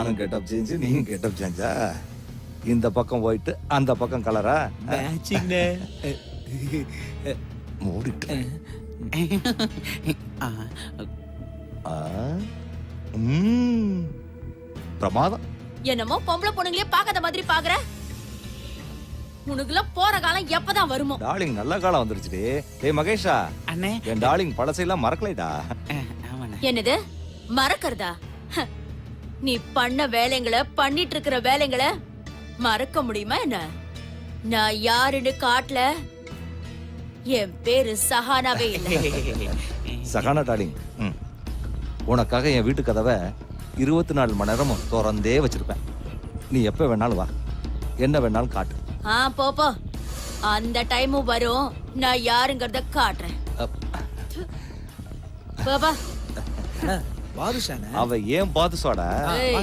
நானும் getup change நீயும் getup சேஞ்சா? இந்த பக்கம் போயிட்டு அந்த பக்கம் கலரா? மேட்சிங்ண்ணே. மூடிட்டு. ஆ, ஆ, ம், பிரமாதம். என்னமோ பொம்பளை பொண்ணுங்களே பாக்காத மாதிரி பாக்குற. உனக்குலாம் போற காலம் எப்பதான் வருமோ? டார்லிங் நல்ல காலம் வந்துருச்சுடி. டேய் மகேஷா, அண்ணே. என் டார்லிங் பழசையெல்லாம் மறக்கலைடா. ஆமாண்ணே. என்னது மறக்கறதா? ஹ, நீ பண்ண வேலைங்களை பண்ணிட்டு இருக்கிற வேலைங்களை மறக்க முடியுமா என்ன? நான் யாருன்னு காட்டல. என் பேரு சஹானாவே இல்ல. சகானா டார்லிங், உனக்காக என் வீட்டு கதவை 24 மணி நேரமும் திறந்தே வச்சிருப்பேன். நீ எப்ப வேணாலும் வா, என்ன வேணாலும் காட்டு. போ அந்த டைமும் வரும், நான் யாருங்கறத காட்டுறேன். பாபா பாதுஷாண்ணே. அவ ஏன் பாத்து சோடா? ஏய்.